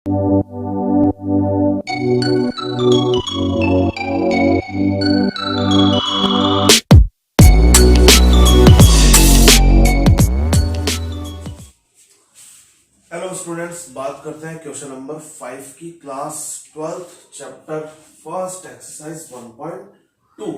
Hello students, बात करते हैं क्वेश्चन नंबर 5 की, क्लास 12 चैप्टर फर्स्ट एक्सरसाइज 1.2।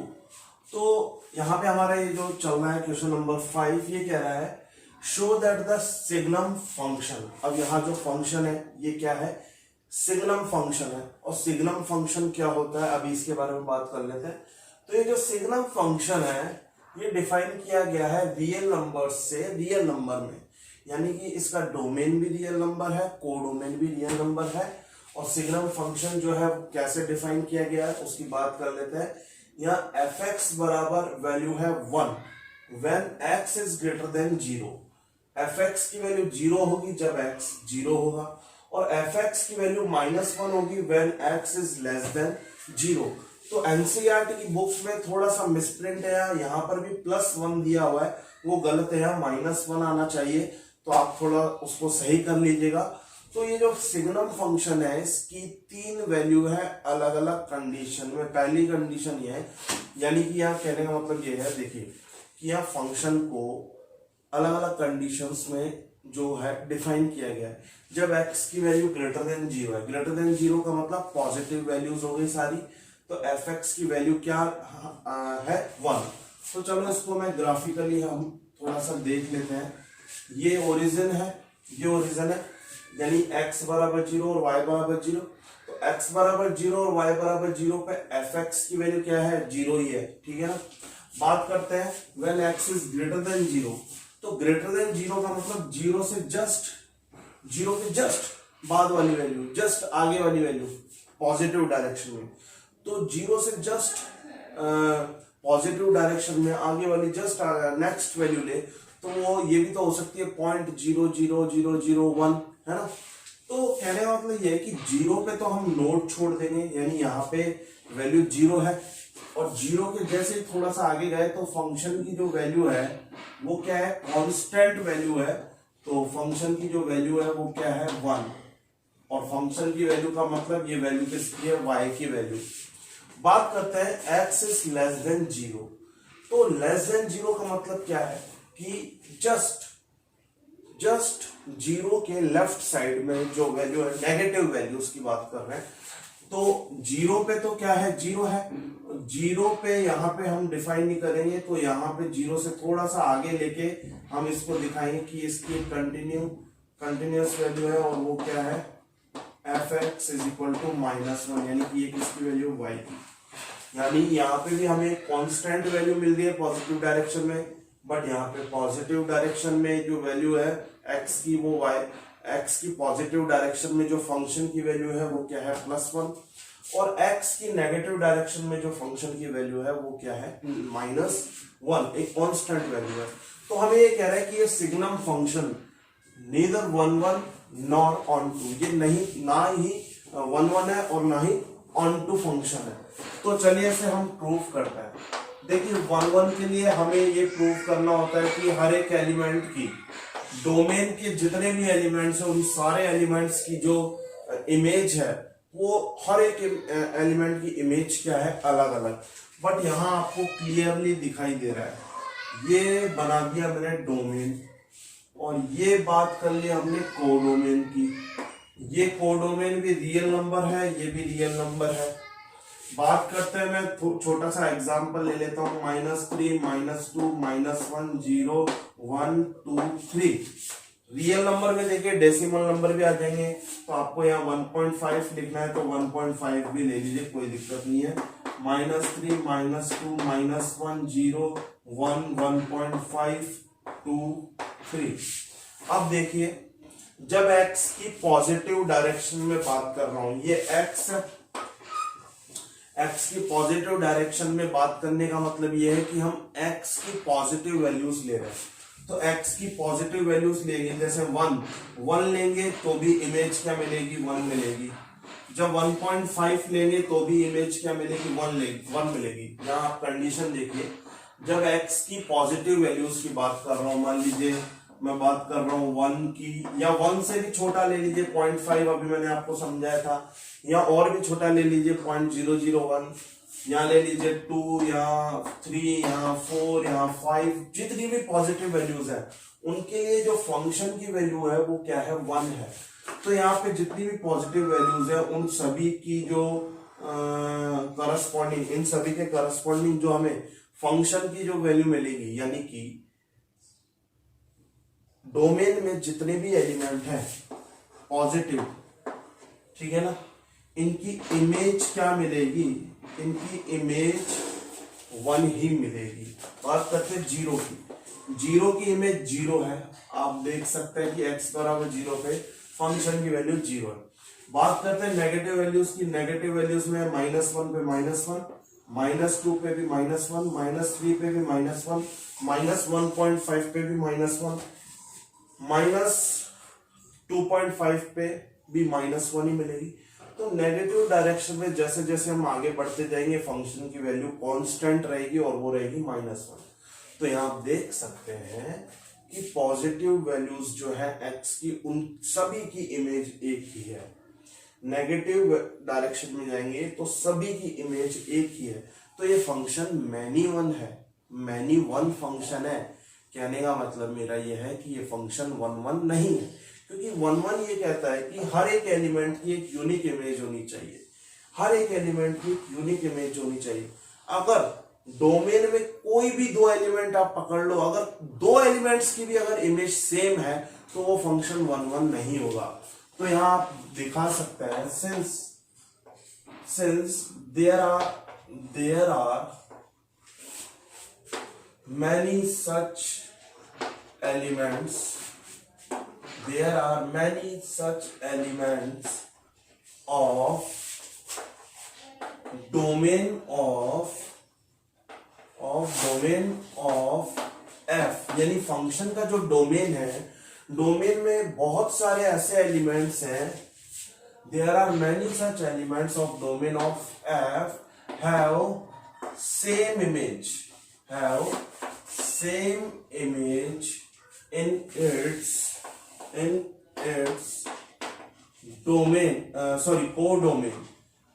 तो यहाँ पे हमारा ये जो चल रहा है क्वेश्चन नंबर 5, ये कह रहा है show that the signum function. अब यहाँ जो फंक्शन है ये क्या है? सिग्नम फंक्शन है। और सिग्नम फंक्शन क्या होता है, अभी इसके बारे में बात कर लेते हैं। तो ये जो सिग्नम फंक्शन है ये डिफाइन किया गया है रियल नंबर से रियल नंबर में, यानी कि इसका डोमेन भी रियल नंबर है, कोडोमेन भी रियल नंबर है। और सिग्नम फंक्शन जो है कैसे डिफाइन किया गया है उसकी बात कर लेते हैं। यहाँ fx बराबर वैल्यू है 1 when x is greater than 0। fx की वैल्यू 0 होगी जब x 0 होगा, और fx की वैल्यू -1 होगी when x is less than 0। तो एनसीईआरटी की बुक्स में थोड़ा सा मिसप्रिंट है, यहाँ पर भी +1 दिया हुआ है, वो गलत है, यहाँ -1 आना चाहिए, तो आप थोड़ा उसको सही कर लीजिएगा। तो ये जो सिग्नम फंक्शन है इसकी 3 वैल्यू है अलग अलग कंडीशन में। पहली कंडीशन ये है, यानी कि यहाँ कहने का मतलब ये है, देखिए कि यहाँ फंक्शन को अलग अलग कंडीशंस में जो है डिफाइन किया गया है। जब x की वैल्यू ग्रेटर देन 0 है, ग्रेटर देन 0 का मतलब पॉजिटिव वैल्यूज हो गई सारी, तो fx की वैल्यू क्या है 1। तो चलो इसको मैं ग्राफिकली हम थोड़ा सा देख लेते हैं। ये ओरिजिन है, ये ओरिजिन है, यानी x बराबर 0 और y बराबर 0। तो x बराबर 0 और y बराबर 0 पे fx की वैल्यू क्या है? 0 ही है, ठीक है ना। बात करते हैं when x is greater than 0। तो ग्रेटर देन 0 का मतलब 0 से जीरो के जस्ट बाद वाली वैल्यू, जस्ट आगे वाली वैल्यू पॉजिटिव डायरेक्शन में। तो 0 से जस्ट पॉजिटिव डायरेक्शन में आगे वाली जस्ट नेक्स्ट वैल्यू ले, तो वो ये भी तो हो सकती है 0.00001, है ना। तो कहने का मतलब ये है कि 0 पे तो हम नोट छोड़ देंगे, यानी यहाँ पे वैल्यू 0 है, और 0 के जैसे ही थोड़ा सा आगे गए तो फंक्शन की जो वैल्यू है वो क्या है? कांस्टेंट वैल्यू है। तो फंक्शन की जो वैल्यू है वो क्या है? 1। और फंक्शन की वैल्यू का मतलब ये वैल्यू किसकी है? y की वैल्यू। बात करते हैं x इज लेस देन 0। तो लेस देन 0 का मतलब क्या है कि जस्ट 0 के लेफ्ट साइड में जो वैल्यू है, नेगेटिव वैल्यूज की बात कर रहे हैं। तो 0 पे तो क्या है? 0 है। 0 पे यहाँ पे हम डिफाइन नहीं करेंगे, तो यहाँ पे 0 से थोड़ा सा आगे लेके हम इसको दिखाएंगे कि इसकी कंटिन्यूअस वैल्यू है, और वो क्या है? fx इज इक्वल टू -1, यानी कि ये किसकी वैल्यू? y की। यानी यहाँ पे भी हमें कांस्टेंट वैल्यू मिल रही है पॉजिटिव डायरेक्शन में, बट यहाँ पे पॉजिटिव डायरेक्शन में जो वैल्यू है x की, वो x की पॉजिटिव डायरेक्शन में जो फंक्शन की वैल्यू है वो क्या है? +1। और x की नेगेटिव डायरेक्शन में जो फंक्शन की वैल्यू है वो क्या है? -1, एक कांस्टेंट वैल्यू है। तो हमें ये कह रहा है कि ये signum function neither 1 nor onto, ये नहीं, ना ही 1 है और ना ही ऑन टू फंक्शन है। तो चलिए इसे हम प्रूव करते हैं। देखिए 1 के लिए हमें ये प्रूव करना होता है कि हर एक एलिमेंट की, डोमेन के जितने भी एलिमेंट्स हैं उन सारे एलिमेंट्स की जो इमेज है वो हर एक एलिमेंट की इमेज क्या है? अलग अलग। बट यहाँ आपको क्लियरली दिखाई दे रहा है, ये बना दिया मैंने डोमेन, और ये बात कर ली हमने कोडोमेन की। ये कोडोमेन भी रियल नंबर है, ये भी रियल नंबर है। बात करते हैं, मैं छोटा सा एग्जांपल ले लेता हूं, -3, -2, -1, 0, 1, 2, 3। रियल नंबर में देखिए डेसिमल नंबर भी आ जाएंगे, तो आपको यहाँ 1.5 लिखना है तो 1.5 भी ले लीजिए, कोई दिक्कत नहीं है। -3, -2, -1, 0, 1, 1.5, 2, 3। अब देखिए जब x की पॉजिटिव डायरेक्शन में बात कर रहा हूं, ये x है, x की पॉजिटिव डायरेक्शन में बात करने का मतलब ये है कि हम x की पॉजिटिव वैल्यूज ले रहे हैं। तो x की पॉजिटिव वैल्यूज लेंगे, जैसे 1 लेंगे तो भी इमेज क्या मिलेगी? 1 मिलेगी। जब 1.5 लेंगे तो भी इमेज क्या मिलेगी? 1 मिलेगी। यहाँ आप कंडीशन देखिए, जब x की पॉजिटिव वैल्यूज की बात कर रहा हूं, मान लीजिए मैं बात कर रहा हूं 1 की, या 1 से भी छोटा ले लीजिए 0.5, अभी मैंने आपको समझाया था, या और भी छोटा ले लीजिए 0.001, यहाँ ले लीजिए 2 या 3 या 4 या 5, जितनी भी पॉजिटिव वैल्यूज है उनके लिए जो फंक्शन की वैल्यू है वो क्या है, 1 है। तो यहाँ पे जितनी भी पॉजिटिव वैल्यूज है उन सभी की जो करस्पॉन्डिंग, इन सभी के करस्पॉन्डिंग जो हमें फंक्शन की जो वैल्यू मिलेगी, यानी कि डोमेन में जितने भी एलिमेंट हैं पॉजिटिव, ठीक है ना, इनकी इमेज क्या मिलेगी, इनकी इमेज 1 ही मिलेगी। बात करते हैं जीरो की, जीरो की इमेज 0 है, आप देख सकते हैं कि x बराबर 0 पे फंक्शन की वैल्यू 0 है। बात करते हैं नेगेटिव वैल्यूज की, नेगेटिव वैल्यूज में -1 पे -1, -2 पे भी -1, -3 पे भी -1, -1.5 पे भी -1, -2.5 पे भी -1 ही मिलेगी। तो नेगेटिव डायरेक्शन में जैसे जैसे हम आगे बढ़ते जाएंगे फंक्शन की वैल्यू कांस्टेंट रहेगी और वो रहेगी -1। तो यहाँ आप देख सकते हैं कि पॉजिटिव वैल्यूज जो है x की, उन सभी की इमेज एक ही है। नेगेटिव डायरेक्शन में जाएंगे तो सभी की इमेज एक ही है। तो ये फंक्शन मैनी वन है, मैनी वन फंक्शन है। कहने का मतलब मेरा यह है कि ये फंक्शन 1 नहीं है, क्योंकि 1 ये कहता है कि हर एक एलिमेंट की एक यूनिक इमेज होनी चाहिए, हर एक एलिमेंट की एक यूनिक इमेज होनी चाहिए। अगर डोमेन में कोई भी 2 एलिमेंट आप पकड़ लो, अगर 2 एलिमेंट्स की भी अगर इमेज सेम है तो वो फंक्शन 1 नहीं होगा। तो यहां आप दिखा सकते हैं, since there are many such elements, there are many such elements of domain of f, यानी फंक्शन का जो डोमेन है, डोमेन में बहुत सारे ऐसे एलिमेंट्स हैं, there are many such elements of domain of f have same image in its domain, codomain,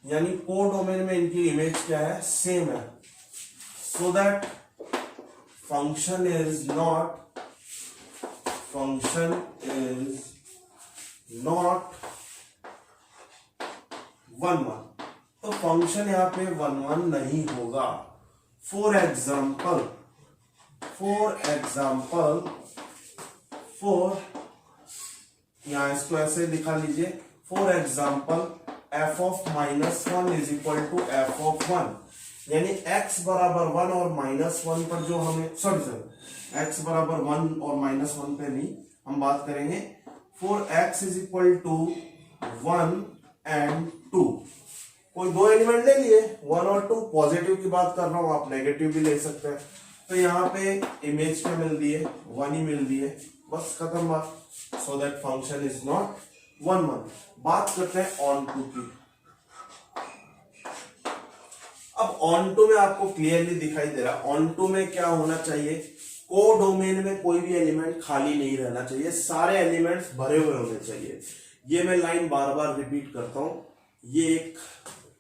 यानी कोडोमेन में इनकी इमेज क्या है, सेम है। So that function is not 1 तो फंक्शन यहाँ पे 1 नहीं होगा। फॉर एग्जाम्पल यहां इसको ऐसे दिखा लीजिए, for example f of -1 is equal to f of 1, यानी x बराबर 1 और -1 पर जो हमें x बराबर 1 और -1 पे नहीं हम बात करेंगे। For x is equal to 1 and 2, कोई 2 एलिमेंट ले लिए 1 और 2, पॉजिटिव की बात कर रहा हूं, आप नेगेटिव भी ले सकते हैं। तो यहाँ पे इमेज क्या मिल रही है, 1 ही मिल रही है, बस खत्म बात। So that function is not 1। बात करते हैं ऑन टू की। अब ऑन टू में आपको क्लियरली दिखाई दे रहा है, ऑन टू में क्या होना चाहिए, कोडोमेन में कोई भी एलिमेंट खाली नहीं रहना चाहिए, सारे एलिमेंट्स भरे हुए होने चाहिए। ये मैं लाइन बार बार रिपीट करता हूं, ये एक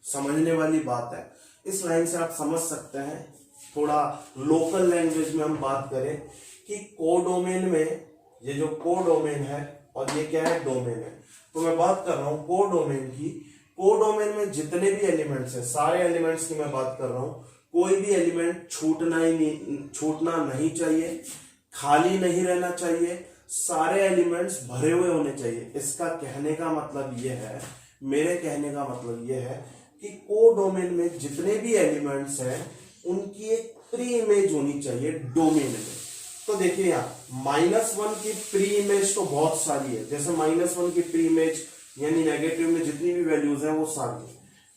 समझने वाली बात है। इस लाइन से आप समझ सकते हैं, थोड़ा लोकल लैंग्वेज में हम बात करें कि कोडोमेन में, ये जो कोडोमेन है और ये क्या है, डोमेन है। तो मैं बात कर रहा हूं कोडोमेन की। कोडोमेन में जितने भी एलिमेंट्स हैं, सारे एलिमेंट्स की मैं बात कर रहा हूं, कोई भी एलिमेंट छूटना नहीं चाहिए, खाली नहीं रहना चाहिए, सारे एलिमेंट्स भरे हुए होने चाहिए। इसका कहने का मतलब यह है, मेरे कहने का मतलब यह है कि कोडोमेन में जितने भी एलिमेंट्स हैं उनकी एक प्री इमेज होनी चाहिए डोमेन में। तो देखिए यहाँ -1 की प्री इमेज तो बहुत सारी है, जैसे -1 की प्री इमेज यानी नेगेटिव में जितनी भी वैल्यूज हैं वो सारी है।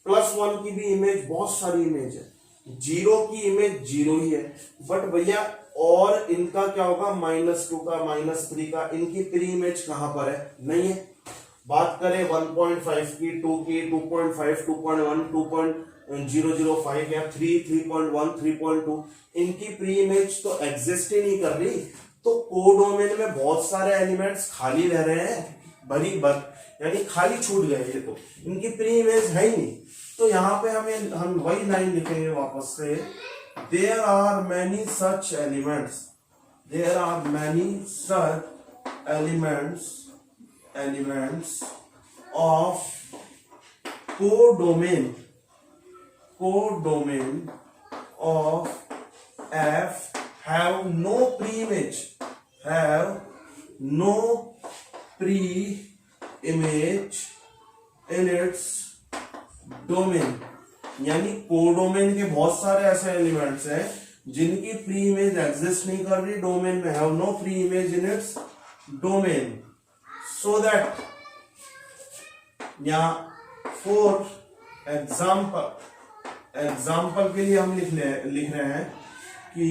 +1 की भी इमेज बहुत सारी इमेज है, 0 की इमेज 0 ही है, बट भैया और इनका क्या होगा, -2 का, -3 का, इनकी प्री इमेज कहां पर है, नहीं है। बात करें 1.5 की, 2 की, 2.5, 2.1, 2.005 या 3, 3.1, 3.2, इनकी प्री इमेज तो एग्जिस्ट ही नहीं कर रही। तो कोडोमेन में बहुत सारे एलिमेंट्स खाली रह रहे हैं, यानी खाली छूट गए, ये तो इनकी प्री इमेज है ही नहीं। तो यहाँ पे हम वही लाइन लिखेंगे वापस से, there are many such elements, there are many such elements of codomain of F have no pre-image in its domain। यानी कोडोमेन के बहुत सारे ऐसे एलिमेंट्स हैं जिनकी प्री इमेज एग्जिस्ट नहीं कर रही डोमेन में, have no pre image in its domain, so that या फॉर एग्जाम्पल के लिए हम लिख रहे हैं कि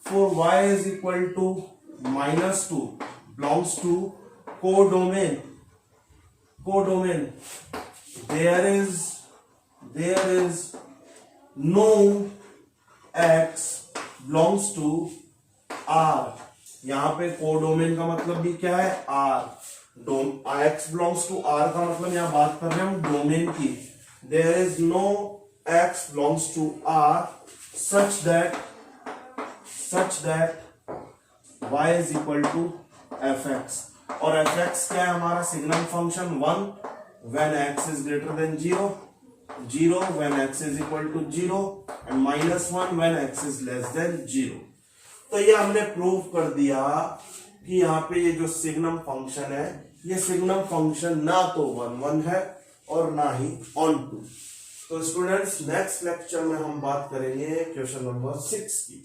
for y is equal to -2 belongs to codomain there is no x belongs to R। यहां पे कोडोमेन का मतलब भी क्या है, R। x belongs to R का मतलब यहां बात कर रहे हैं हम डोमेन की। there is no x belongs to R such that y is equal to fx। और fx क्या है हमारा signum function 1 when x is greater than 0, 0 when x is equal to 0 and -1 when x is less than 0। तो ये हमने prove कर दिया कि यहाँ पे ये जो सिग्नम फंक्शन है, ये सिग्नम फंक्शन ना तो 1 1 है और ना ही ऑन टू। तो स्टूडेंट्स नेक्स्ट लेक्चर में हम बात करेंगे क्वेश्चन नंबर 6 की।